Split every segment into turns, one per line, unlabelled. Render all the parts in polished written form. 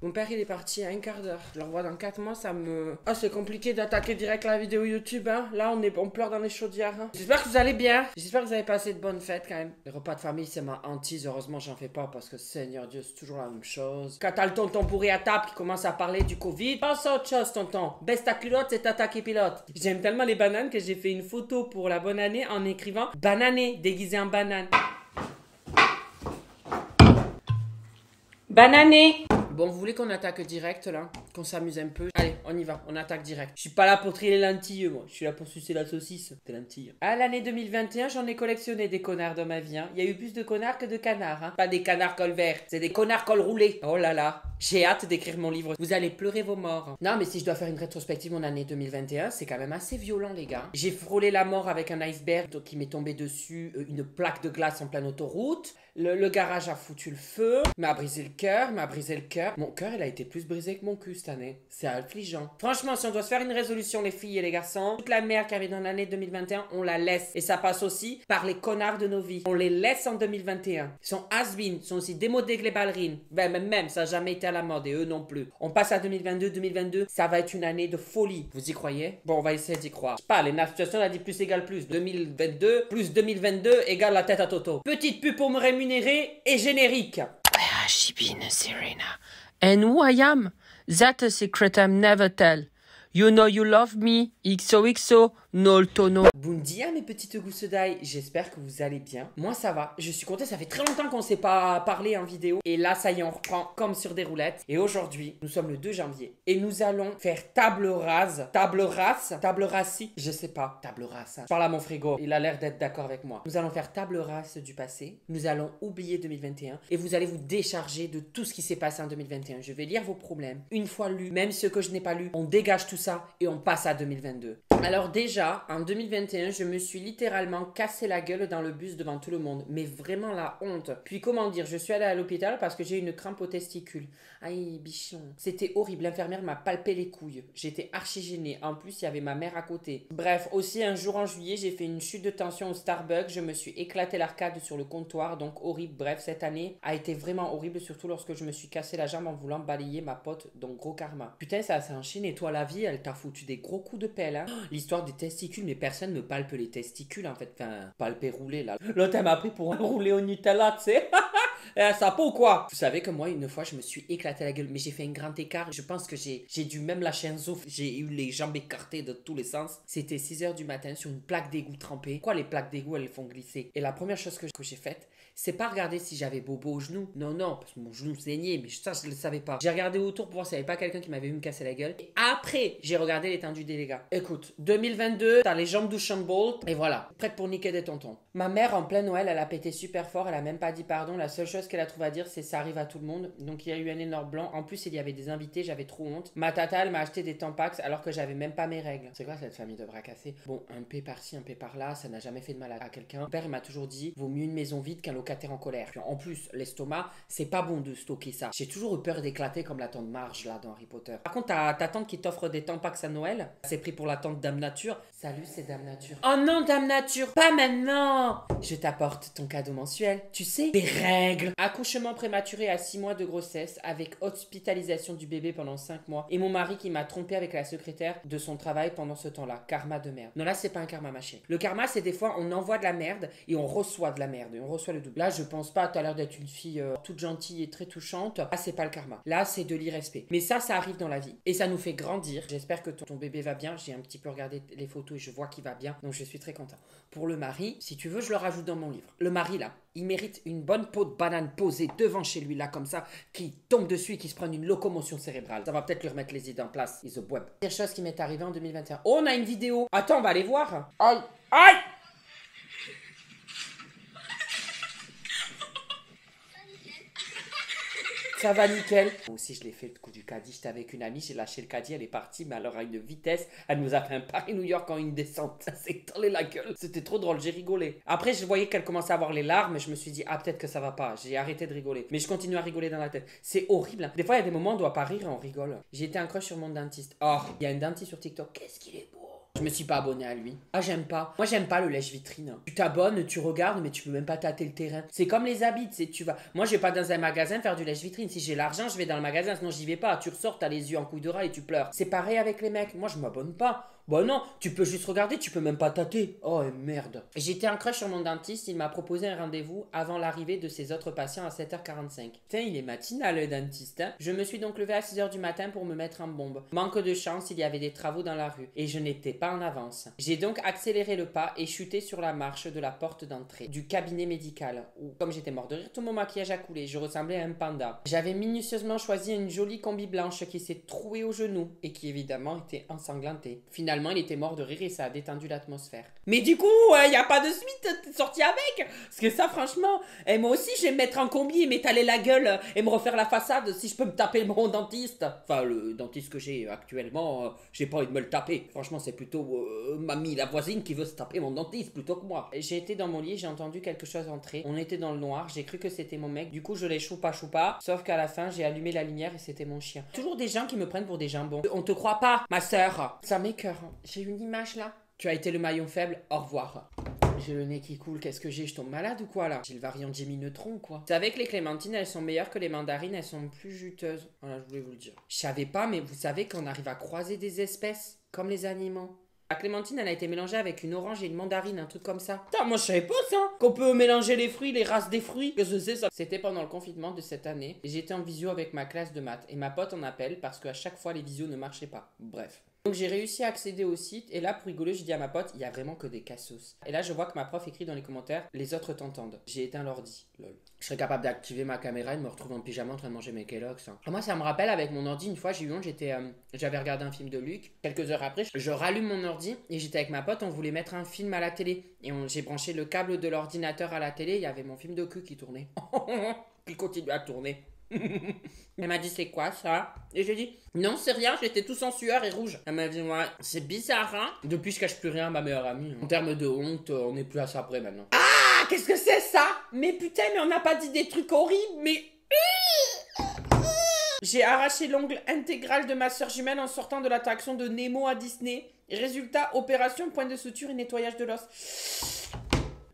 Mon père il est parti à un quart d'heure. Je le revois dans 4 mois, ça me... Ah c'est compliqué d'attaquer direct la vidéo YouTube hein. Là on pleure dans les chaudières hein. J'espère que vous allez bien. J'espère que vous avez passé de bonnes fêtes quand même. Les repas de famille c'est ma hantise. Heureusement j'en fais pas parce que Seigneur Dieu c'est toujours la même chose. Quand t'as le tonton pourri à table qui commence à parler du Covid, pense à autre chose tonton. Baisse ta culotte, c'est ta qui pilote. J'aime tellement les bananes que j'ai fait une photo pour la bonne année en écrivant banané déguisé en banane. Banané. Bon, vous voulez qu'on attaque direct là? Qu'on s'amuse un peu? Allez, on y va, on attaque direct. Je suis pas là pour trier les lentilles, moi. Je suis là pour sucer la saucisse. Des lentilles. À l'année 2021, j'en ai collectionné des connards dans ma vie. Hein. Il y a eu plus de connards que de canards. Hein. Pas des canards col vert, c'est des connards col roulé. Oh là là. J'ai hâte d'écrire mon livre. Vous allez pleurer vos morts. Non, mais si je dois faire une rétrospective mon année 2021, c'est quand même assez violent, les gars. J'ai frôlé la mort avec un iceberg qui m'est tombé dessus, une plaque de glace en pleine autoroute. Le garage a foutu le feu, m'a brisé le cœur, Mon cœur, il a été plus brisé que mon cul cette année. C'est affligeant. Franchement, si on doit se faire une résolution, les filles et les garçons, toute la merde qu'il y avait dans l'année 2021, on la laisse. Et ça passe aussi par les connards de nos vies. On les laisse en 2021. Ils sont has-been, sont aussi démodés que les ballerines. Ben, même, ça n'a jamais été à la mode et eux non plus. On passe à 2022. 2022, ça va être une année de folie. Vous y croyez? Bon, on va essayer d'y croire. Je sais pas, les situation a dit plus égale plus. 2022 plus 2022 égale la tête à Toto. Petite pub pour me rémunérer et générique.
Where has she been, Serena? And who I am? That's a secret I'll never tell. You know you love me, XOXO, no tono.
Bon dia mes petites gousses d'ail, j'espère que vous allez bien. Moi ça va, je suis contente, ça fait très longtemps qu'on ne s'est pas parlé en vidéo. Et là ça y est, on reprend comme sur des roulettes. Et aujourd'hui, nous sommes le 2 janvier. Et nous allons faire table rase, je sais pas, table rase. Je parle à mon frigo, il a l'air d'être d'accord avec moi. Nous allons faire table rase du passé. Nous allons oublier 2021. Et vous allez vous décharger de tout ce qui s'est passé en 2021. Je vais lire vos problèmes. Une fois lus, même ceux que je n'ai pas lus, on dégage tout ça et on passe à 2022. Alors déjà, en 2021, je me suis littéralement cassé la gueule dans le bus devant tout le monde. Mais vraiment la honte. Puis comment dire, je suis allée à l'hôpital parce que j'ai une crampe aux testicules. Aïe, bichon. C'était horrible, l'infirmière m'a palpé les couilles. J'étais archi gênée. En plus, il y avait ma mère à côté. Bref, aussi un jour en juillet, j'ai fait une chute de tension au Starbucks. Je me suis éclaté l'arcade sur le comptoir, donc horrible. Bref, cette année a été vraiment horrible, surtout lorsque je me suis cassé la jambe en voulant balayer ma pote, donc gros karma. Putain, ça s'est enchaîné. Toi, la vie, elle t'a foutu des gros coups de pelle, hein. L'histoire des testicules, mais personne me palpe les testicules, en fait. Enfin, palper rouler, là. L'autre, elle m'a pris pour un roulé au Nutella, tu sais. Ça pas ou quoi? Vous savez que moi, une fois, je me suis éclaté la gueule, mais j'ai fait un grand écart. Je pense que j'ai dû même lâcher un souffle. J'ai eu les jambes écartées de tous les sens. C'était 6h du matin sur une plaque d'égout trempée. Quoi, les plaques d'égout, elles font glisser. Et la première chose que j'ai faite, c'est pas regarder si j'avais bobo au genou. Non, non, parce que mon genou saignait, mais ça, je le savais pas. J'ai regardé autour pour voir s'il n'y avait pas quelqu'un qui m'avait vu me casser la gueule. Et après, j'ai regardé l'étendue des dégâts. Écoute, 2022, t'as les jambes d'Usain-Bolt, et voilà, prête pour niquer des tontons. Ma mère, en plein Noël, elle a pété super fort, elle a même pas dit pardon. La seule chose qu'elle a trouvé à dire, c'est ça arrive à tout le monde. Donc il y a eu un énorme blanc. En plus, il y avait des invités, j'avais trop honte. Ma tata, elle m'a acheté des Tampax alors que j'avais même pas mes règles. C'est quoi cette famille de bras cassés? Bon, un P par-ci, un P par-là, ça n'a jamais fait de mal à quelqu'un. Mon père, il m'a toujours dit, vaut mieux une maison vide qu'un locataire en colère. Puis en plus, l'estomac, c'est pas bon de stocker ça. J'ai toujours eu peur d'éclater comme la tante Marge là dans Harry Potter. Par contre, ta tante qui t'offre des Tampax à Noël, c'est pris pour la tante Dame Nature. Salut, c'est Dame Nature. Oh non, Dame Nature, pas maintenant. Je t'apporte ton cadeau mensuel. Tu sais, des règles. Accouchement prématuré à 6 mois de grossesse avec hospitalisation du bébé pendant 5 mois. Et mon mari qui m'a trompé avec la secrétaire de son travail pendant ce temps-là. Karma de merde. Non, là, c'est pas un karma, ma chérie. Le karma, c'est des fois, on envoie de la merde et on reçoit de la merde. Et on reçoit le double. Là, je pense pas, t'as l'air d'être une fille toute gentille et très touchante. Là, c'est pas le karma. Là, c'est de l'irrespect. Mais ça arrive dans la vie. Et ça nous fait grandir. J'espère que ton bébé va bien. J'ai un petit peu regardé les photos et je vois qu'il va bien. Donc, je suis très content. Pour le mari, si tu veux, je le rajoute dans mon livre. Le mari, là, il mérite une bonne peau de banane posée devant chez lui, là, comme ça, qui tombe dessus et qui se prenne une locomotion cérébrale. Ça va peut-être lui remettre les idées en place. Is a web. Pire chose qui m'est arrivée en 2021. Oh, on a une vidéo. Attends, on va aller voir. Aïe. Aïe. Ça va nickel. Moi aussi, je l'ai fait le coup du caddie. J'étais avec une amie, j'ai lâché le caddie, elle est partie, mais alors à une vitesse, elle nous a fait un Paris-New York en une descente. Ça s'est étalé la gueule. C'était trop drôle, j'ai rigolé. Après, je voyais qu'elle commençait à avoir les larmes, et je me suis dit, ah, peut-être que ça va pas. J'ai arrêté de rigoler. Mais je continue à rigoler dans la tête. C'est horrible. Hein. Des fois, il y a des moments où on doit pas rire et on rigole. J'ai été un crush sur mon dentiste. Oh, il y a un dentiste sur TikTok. Qu'est-ce qu'il est beau. Je me suis pas abonné à lui. Ah, j'aime pas. Moi, j'aime pas le lèche-vitrine. Tu t'abonnes, tu regardes, mais tu peux même pas tâter le terrain. C'est comme les habits, tu sais, tu vas. Moi, je vais pas dans un magasin faire du lèche-vitrine. Si j'ai l'argent, je vais dans le magasin, sinon j'y vais pas. Tu ressors, t'as les yeux en couille de rat et tu pleures. C'est pareil avec les mecs. Moi, je m'abonne pas. Bah non, tu peux juste regarder, tu peux même pas tâter. Oh merde. J'étais en crush sur mon dentiste, il m'a proposé un rendez-vous avant l'arrivée de ses autres patients à 7h45. Putain, il est matinal le dentiste, hein. Je me suis donc levé à 6h du matin pour me mettre en bombe. Manque de chance, il y avait des travaux dans la rue et je n'étais pas en avance. J'ai donc accéléré le pas et chuté sur la marche de la porte d'entrée du cabinet médical où, comme j'étais mort de rire, tout mon maquillage a coulé, je ressemblais à un panda. J'avais minutieusement choisi une jolie combi blanche qui s'est trouée au genou et qui évidemment était ensanglantée. Finalement, il était mort de rire et ça a détendu l'atmosphère. Mais du coup, y a pas de suite, t'es sorti avec. Parce que ça, franchement, moi aussi, je vais me mettre en combi et m'étaler la gueule et me refaire la façade si je peux me taper mon dentiste. Enfin, le dentiste que j'ai actuellement, j'ai pas envie de me le taper. Franchement, c'est plutôt mamie, la voisine, qui veut se taper mon dentiste plutôt que moi. J'ai été dans mon lit, j'ai entendu quelque chose entrer. On était dans le noir, j'ai cru que c'était mon mec. Du coup, je l'ai choupa. Sauf qu'à la fin, j'ai allumé la lumière et c'était mon chien. Toujours des gens qui me prennent pour des jambons. On te croit pas, ma sœur. Ça m'écoeure. J'ai une image là. Tu as été le maillon faible, au revoir. J'ai le nez qui coule, qu'est-ce que j'ai? Je tombe malade ou quoi là? J'ai le variant Jimmy Neutron ou quoi? Vous savez que les clémentines elles sont meilleures que les mandarines, elles sont plus juteuses. Voilà, je voulais vous le dire. Je savais pas, mais vous savez qu'on arrive à croiser des espèces comme les animaux. La clémentine, elle a été mélangée avec une orange et une mandarine, un truc comme ça. Putain, moi je savais pas ça, qu'on peut mélanger les fruits, les races des fruits. Qu'est-ce que c'est ça? C'était pendant le confinement de cette année. Et j'étais en visio avec ma classe de maths. Et ma pote en appelle parce qu'à chaque fois les visios ne marchaient pas. Bref. Donc j'ai réussi à accéder au site et là pour rigoler j'ai dit à ma pote il y a vraiment que des cassos. Et là je vois que ma prof écrit dans les commentaires les autres t'entendent. J'ai éteint l'ordi. Lol. Je serais capable d'activer ma caméra et de me retrouver en pyjama en train de manger mes Kellogg's. Hein. Moi ça me rappelle avec mon ordi une fois j'ai eu honte, j'avais regardé un film de Luc. Quelques heures après je rallume mon ordi et j'étais avec ma pote, on voulait mettre un film à la télé. Et j'ai branché le câble de l'ordinateur à la télé, il y avait mon film de cul qui tournait. Il continue à tourner. Elle m'a dit c'est quoi ça? Et j'ai dit non c'est rien, j'étais tout en sueur et rouge. Elle m'a dit ouais c'est bizarre hein. Depuis je cache plus rien à ma meilleure amie. En termes de honte on n'est plus à ça près maintenant. Ah qu'est-ce que c'est ça? Mais putain mais on n'a pas dit des trucs horribles mais... J'ai arraché l'ongle intégral de ma soeur jumelle en sortant de l'attraction de Nemo à Disney. Résultat, opération, point de suture et nettoyage de l'os.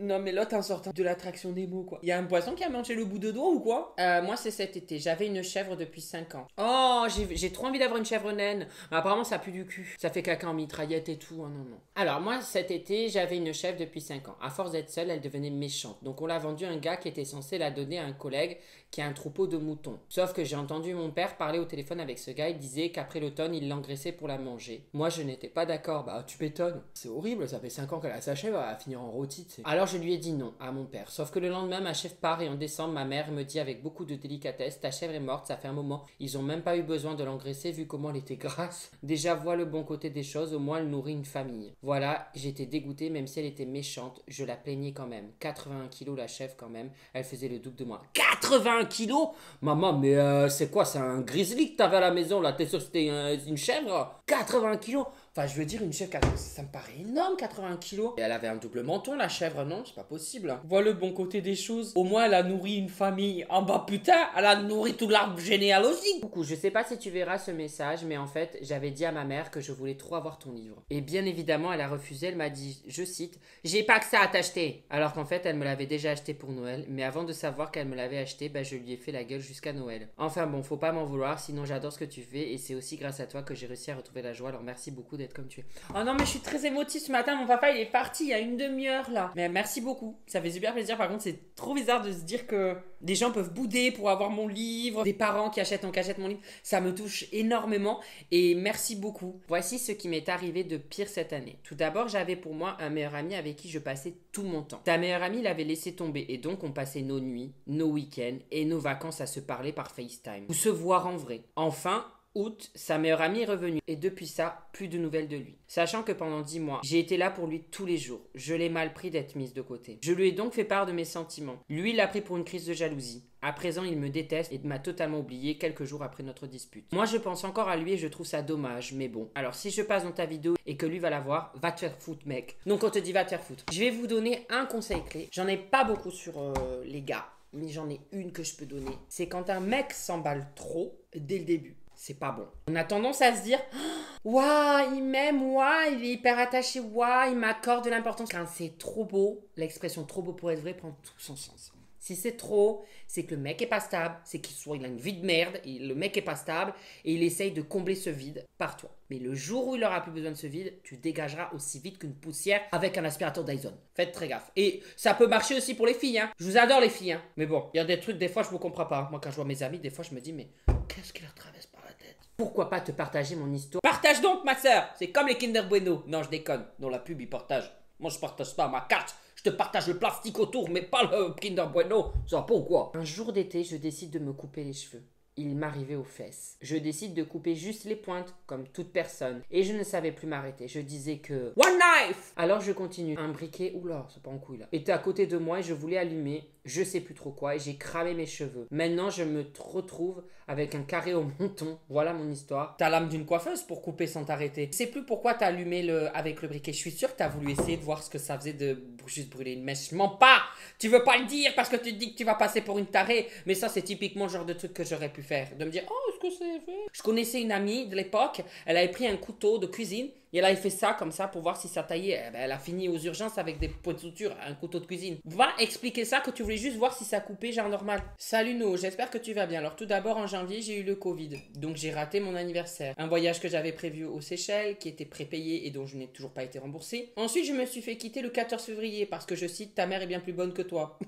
Non mais l'autre en sortant de l'attraction Nemo quoi. Il y a un poisson qui a mangé le bout de doigt ou quoi? Moi c'est cet été, j'avais une chèvre depuis 5 ans. Oh j'ai trop envie d'avoir une chèvre naine. Mais apparemment ça pue du cul. Ça fait caca en mitraillette et tout. Oh, non. Alors moi cet été j'avais une chèvre depuis 5 ans. À force d'être seule elle devenait méchante. Donc on l'a vendue à un gars qui était censé la donner à un collègue qui a un troupeau de moutons. Sauf que j'ai entendu mon père parler au téléphone avec ce gars. Il disait qu'après l'automne il l'engraissait pour la manger. Moi je n'étais pas d'accord. Bah tu m'étonnes. C'est horrible, ça fait 5 ans qu'elle a sa chèvre, elle va finir en rôti. Alors je lui ai dit non à mon père. Sauf que le lendemain, ma chèvre part et en décembre, ma mère me dit avec beaucoup de délicatesse, ta chèvre est morte, ça fait un moment. Ils ont même pas eu besoin de l'engraisser vu comment elle était grasse. Déjà, vois le bon côté des choses, au moins elle nourrit une famille. Voilà, j'étais dégoûtée, même si elle était méchante, je la plaignais quand même. 81 kilos la chèvre quand même, elle faisait le double de moi. 81 kilos? Maman, mais c'est quoi, c'est un grizzly que t'avais à la maison là? T'es sûr que c'était une chèvre? 80 kilos? Enfin, je veux dire, une chèvre, ça me paraît énorme, 80 kilos. Et elle avait un double menton, la chèvre, non? C'est pas possible. Vois le bon côté des choses. Au moins, elle a nourri une famille. Ah bah putain, elle a nourri tout l'arbre généalogique. Coucou, je sais pas si tu verras ce message, mais en fait, j'avais dit à ma mère que je voulais trop avoir ton livre. Et bien évidemment, elle a refusé. Elle m'a dit, je cite, j'ai pas que ça à t'acheter. Alors qu'en fait, elle me l'avait déjà acheté pour Noël. Mais avant de savoir qu'elle me l'avait acheté, bah, je lui ai fait la gueule jusqu'à Noël. Enfin bon, faut pas m'en vouloir, sinon j'adore ce que tu fais. Et c'est aussi grâce à toi que j'ai réussi à retrouver la joie. Alors merci beaucoup d'être comme tu es. Oh non mais je suis très émotive ce matin, mon papa il est parti il y a une demi-heure là. Mais merci beaucoup, ça fait super plaisir. Par contre c'est trop bizarre de se dire que des gens peuvent bouder pour avoir mon livre, des parents qui achètent en cachette mon livre, ça me touche énormément et merci beaucoup. Voici ce qui m'est arrivé de pire cette année. Tout d'abord j'avais pour moi un meilleur ami avec qui je passais tout mon temps. Ta meilleure amie l'avait laissé tomber et donc on passait nos nuits, nos week-ends et nos vacances à se parler par FaceTime ou se voir en vrai. Enfin, août, sa meilleure amie est revenue et depuis ça, plus de nouvelles de lui. Sachant que pendant 10 mois, j'ai été là pour lui tous les jours. Je l'ai mal pris d'être mise de côté. Je lui ai donc fait part de mes sentiments. Lui, il l'a pris pour une crise de jalousie. À présent, il me déteste et m'a totalement oublié quelques jours après notre dispute. Moi, je pense encore à lui et je trouve ça dommage, mais bon. Alors, si je passe dans ta vidéo et que lui va la voir, va te faire foutre, mec. Donc, on te dit va te faire foutre. Je vais vous donner un conseil clé. J'en ai pas beaucoup sur les gars, mais j'en ai une que je peux donner. C'est quand un mec s'emballe trop dès le début. c'est pas bon. On a tendance à se dire « Waouh, il m'aime, waouh, il est hyper attaché, waouh, il m'accorde de l'importance. » Quand c'est trop beau, l'expression « trop beau pour être vrai » prend tout son sens. Si c'est trop, c'est que le mec est pas stable, c'est qu'il a une vie de merde, et le mec est pas stable, et il essaye de combler ce vide par toi. Mais le jour où il aura plus besoin de ce vide, tu dégageras aussi vite qu'une poussière avec un aspirateur Dyson. Faites très gaffe. Et ça peut marcher aussi pour les filles, hein. Je vous adore les filles, hein. Mais bon, il y a des trucs, des fois, je ne comprends pas. Moi, quand je vois mes amis, des fois, je me dis, mais qu'est-ce qui leur traverse par la tête? Pourquoi pas te partager mon histoire? Partage donc, ma sœur. C'est comme les Kinder Bueno. Non, je déconne. Dans la pub, ils partagent. Moi, je partage pas ma carte. Je te partage le plastique autour, mais pas le Kinder Bueno. Ça va pas ou quoi? Un jour d'été, je décide de me couper les cheveux. Il m'arrivait aux fesses. Je décide de couper juste les pointes, comme toute personne. Et je ne savais plus m'arrêter. Je disais que... One knife! Alors je continue. Un briquet, oula, c'est pas en couille là, était à côté de moi et je voulais allumer, je sais plus trop quoi, et j'ai cramé mes cheveux. Maintenant, je me retrouve avec un carré au menton. Voilà mon histoire. T'as l'âme d'une coiffeuse pour couper sans t'arrêter. Je sais plus pourquoi t'as allumé avec le briquet. Je suis sûre que t'as voulu essayer de voir ce que ça faisait de juste brûler une mèche. Je mens pas! Tu veux pas le dire parce que tu te dis que tu vas passer pour une tarée. Mais ça, c'est typiquement le genre de truc que j'aurais pu faire. De me dire, oh, est-ce que c'est vrai? Je connaissais une amie de l'époque, elle avait pris un couteau de cuisine et elle avait fait ça comme ça pour voir si ça taillait. Eh ben, elle a fini aux urgences avec des points de suture, un couteau de cuisine. Va expliquer ça que tu voulais juste voir si ça coupait genre normal. Salut No, j'espère que tu vas bien. Alors tout d'abord en janvier j'ai eu le Covid, donc j'ai raté mon anniversaire. Un voyage que j'avais prévu aux Seychelles, qui était prépayé et dont je n'ai toujours pas été remboursé. Ensuite je me suis fait quitter le 14 février parce que je cite, ta mère est bien plus bonne que toi.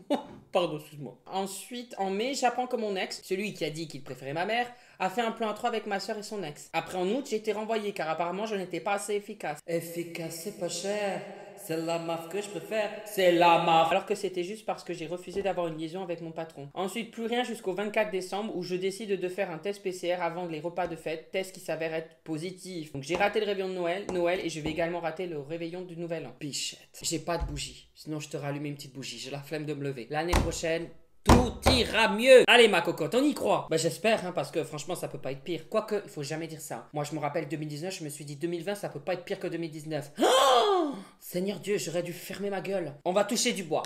Pardon, excuse-moi. Ensuite en mai j'apprends que mon ex, celui qui a dit qu'il préférait ma mère, a fait un plan à 3 avec ma soeur et son ex. Après en août j'ai été renvoyé car apparemment je n'étais pas assez efficace. Efficace c'est pas cher. C'est la MAF que je préfère. C'est la MAF. Alors que c'était juste parce que j'ai refusé d'avoir une liaison avec mon patron. Ensuite, plus rien jusqu'au 24 décembre où je décide de faire un test PCR avant les repas de fête. Test qui s'avère être positif. Donc j'ai raté le réveillon de Noël et je vais également rater le réveillon du Nouvel An. Pichette. J'ai pas de bougie. Sinon je te rallume une petite bougie. J'ai la flemme de me lever. L'année prochaine... tout ira mieux. Allez ma cocotte, on y croit. Bah j'espère hein, parce que franchement ça peut pas être pire. Quoique, il faut jamais dire ça. Moi je me rappelle 2019, je me suis dit 2020 ça peut pas être pire que 2019. Oh Seigneur Dieu, j'aurais dû fermer ma gueule. On va toucher du bois.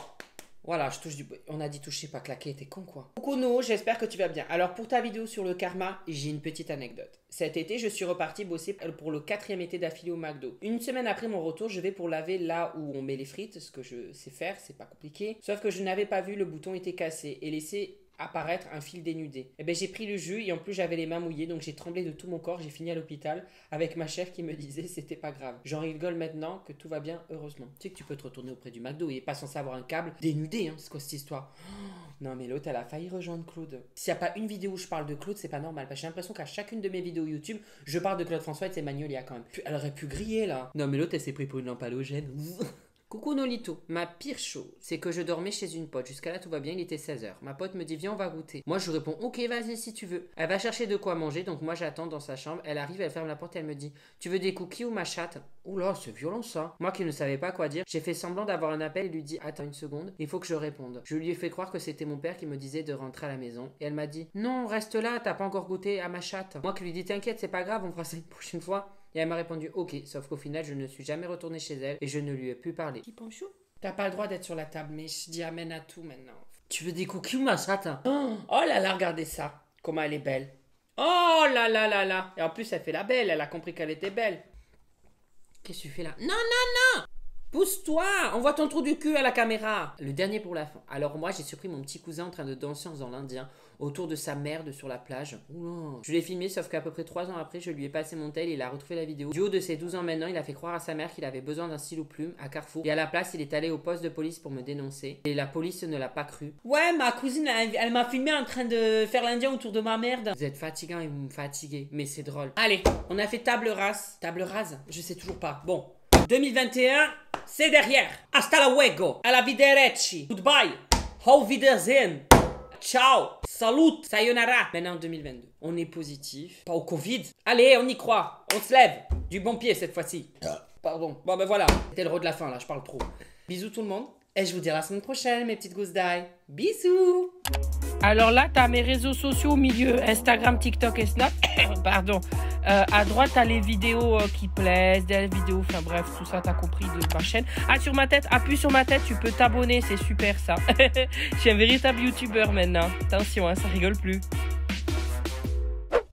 Voilà, je touche du bois. On a dit toucher, pas claquer, t'es con quoi. Coucou No, j'espère que tu vas bien. Alors pour ta vidéo sur le karma, j'ai une petite anecdote. Cet été, je suis reparti bosser pour le 4e été d'affilée au McDo. Une semaine après mon retour, je vais pour laver là où on met les frites, ce que je sais faire, c'est pas compliqué. Sauf que je n'avais pas vu, le bouton était cassé et laissé apparaître un fil dénudé. Et ben j'ai pris le jus et en plus j'avais les mains mouillées donc j'ai tremblé de tout mon corps, j'ai fini à l'hôpital avec ma chef qui me disait c'était pas grave. J'en rigole maintenant que tout va bien heureusement. Tu sais que tu peux te retourner auprès du McDo, il est pas censé avoir un câble dénudé hein, c'est quoi cette histoire? Non mais l'autre elle a failli rejoindre Claude. S'il n'y a pas une vidéo où je parle de Claude c'est pas normal parce que j'ai l'impression qu'à chacune de mes vidéos YouTube je parle de Claude François et de ses Magnolia quand même. Elle aurait pu griller là. Non mais l'autre elle s'est pris pour une lampe halogène. Coucou Nolito, ma pire chose, c'est que je dormais chez une pote. Jusqu'à là tout va bien, il était 16h. Ma pote me dit viens on va goûter. Moi je lui réponds ok vas-y si tu veux. Elle va chercher de quoi manger, donc moi j'attends dans sa chambre. Elle arrive, elle ferme la porte et elle me dit tu veux des cookies ou ma chatte? Oula c'est violent ça. Moi qui ne savais pas quoi dire, j'ai fait semblant d'avoir un appel et lui dit attends une seconde, il faut que je réponde. Je lui ai fait croire que c'était mon père qui me disait de rentrer à la maison. Et elle m'a dit non reste là, t'as pas encore goûté à ma chatte. Moi qui lui dis t'inquiète c'est pas grave, on fera ça une prochaine fois. Et elle m'a répondu ok, sauf qu'au final je ne suis jamais retourné chez elle et je ne lui ai plus parlé. Qui penchou? T'as pas le droit d'être sur la table, mais je dis amen à tout maintenant. Tu veux des cookies ou ma chatte? Oh là là, regardez ça. Comment elle est belle. Oh là là là là. Et en plus, elle fait la belle. Elle a compris qu'elle était belle. Qu'est-ce que tu fais là? Non, non, non. Pousse-toi. On voit ton trou du cul à la caméra. Le dernier pour la fin. Alors moi, j'ai surpris mon petit cousin en train de danser en faisant l'indien autour de sa merde sur la plage. Oula. Je l'ai filmé, sauf qu'à peu près 3 ans après, je lui ai passé mon tel et il a retrouvé la vidéo. Du haut de ses 12 ans maintenant, il a fait croire à sa mère qu'il avait besoin d'un stylo plume à Carrefour. Et à la place, il est allé au poste de police pour me dénoncer. Et la police ne l'a pas cru. Ouais, ma cousine, elle m'a filmé en train de faire l'indien autour de ma merde. Vous êtes fatigant et vous me fatiguez, mais c'est drôle. Allez, on a fait table rase. Table rase? Je sais toujours pas. Bon, 2021, c'est derrière. Hasta luego. À la viderecci. Goodbye. Auf Wiedersehen. Ciao, salut, sayonara. Maintenant en 2022, on est positif, pas au Covid. Allez, on y croit, on se lève, du bon pied cette fois-ci. Pardon, bon ben voilà, c'était le rôle de la fin là, je parle trop. Bisous tout le monde, et je vous dis à la semaine prochaine mes petites gousses d'ail. Bisous.
Alors là, tu as mes réseaux sociaux au milieu, Instagram, TikTok et Snap. Pardon. À droite, tu as les vidéos qui plaisent, des vidéos, enfin bref, tout ça, tu as compris de ma chaîne. Ah, sur ma tête, appuie sur ma tête, tu peux t'abonner, c'est super ça. Je suis un véritable youtubeur maintenant. Attention, hein, ça rigole plus.